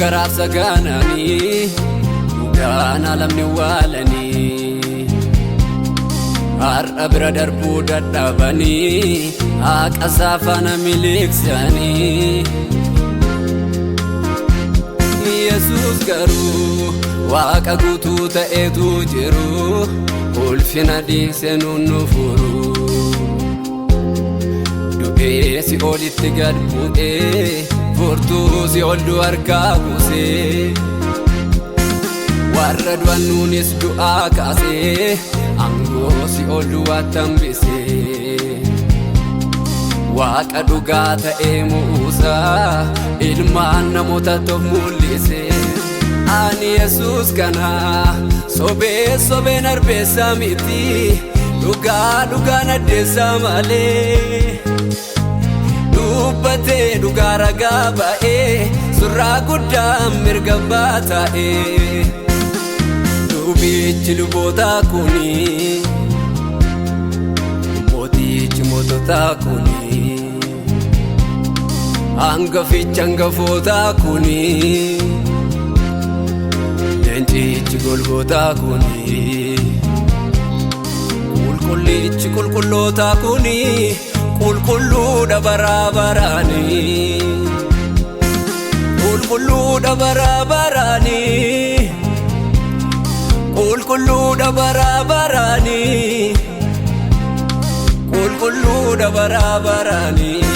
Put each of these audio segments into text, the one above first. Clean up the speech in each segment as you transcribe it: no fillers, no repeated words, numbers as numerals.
garaaf sagaananii dhugaan alamni waalanii har'a bira darbuu dadhabanii haqa saafana miliqsanii Yesuus garuu waaqa guutuu ta'etu jiru ulfina dhiisee nu furu du'ee si olitti gad bu'ee furtuu si ol harkaa buusee warra du'anuunis du'aa kaasee aangoo si ol du'aatti hambisee waaqa dhugaa ta'ee Muusaa ilmaan namoota tof mul'ise ani Yesuus kana sobeen arbeessaa miti dhugaan addeessaa malee dubbatee dhugaa ragaa ba'ee surraa guddaan mirga baata'ee lubichi luboota kuni mootichi mootota kuni hangafichi hangafoota kuni leencichi golgoota kuni qulqullichi qulqulloota kuni qulqulluudha baraa baraanii qulqulluudha baraa baraanii qulqulluudha baraa baraanii qulqulluudha baraa baraanii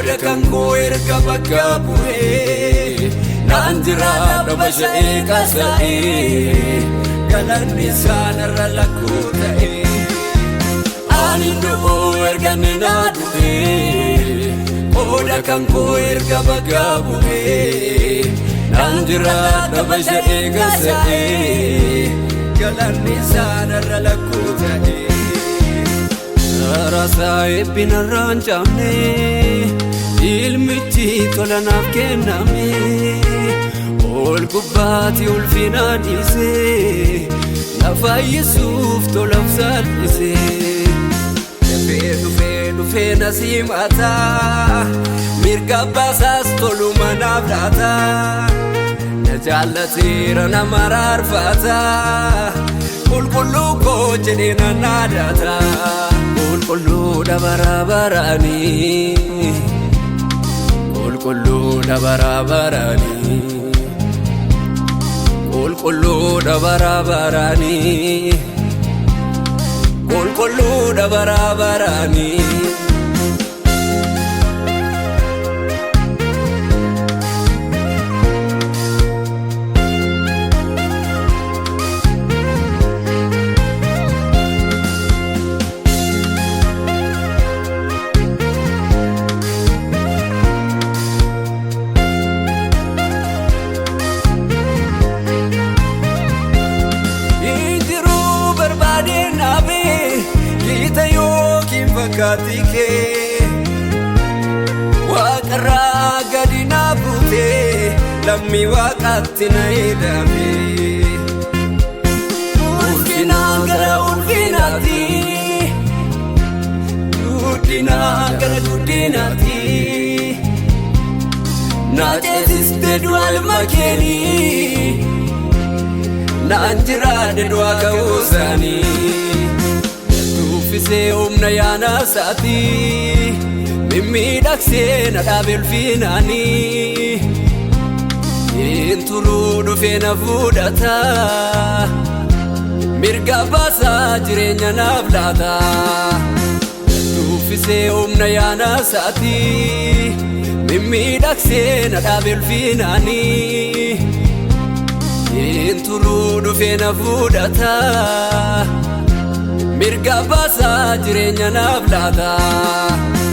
Oda kan koo erga bakka bu'ee naan jiraadha basha'ee kaasa'ee galanni isaanirra lakkuu ta'ee ani du'oo erga naa du'ee oda kan koo erga bakka bu'ee naan jiraadha basha'ee kaasa'ee galanni isaanirra lakkuu ta'ee Rasaa eebbinarraan caamnee ilmichi tola naaf kenname ol gubbaatti ulfina dhiisee na fayyisuuf tolaaf salphisee dhufee na simataa mirga baasaas toluma naaf laataa na jaallateera na maraarfataa qulqulluu koo jedhee na naadataa qulqulluudha baraa baraanii qulqulluudha baraa baraanii qulqulluudha baraa baraanii qulqulluudha baraa baraanii Katike Waqarraa gadi na buutee lammi waaqatti na hidhame ulfinaan gara ulfinaatti guddinaan gara guddinaatti na ceesiste du'al makeenii naan jiraadhe du'aa ka'uusaanii Uffisee humna yaana saatii mimmiidhagsee na dhaabe ulfinaanii intuluu dhufee na fuudhataa mirga baasaa jireenya naaf laataa uffisee humna yaana saatii mimmiidhagsee na dhaabe ulfinaanii intuluu dhufee na fuudhataa mirga baasaa jireenya naaf laataa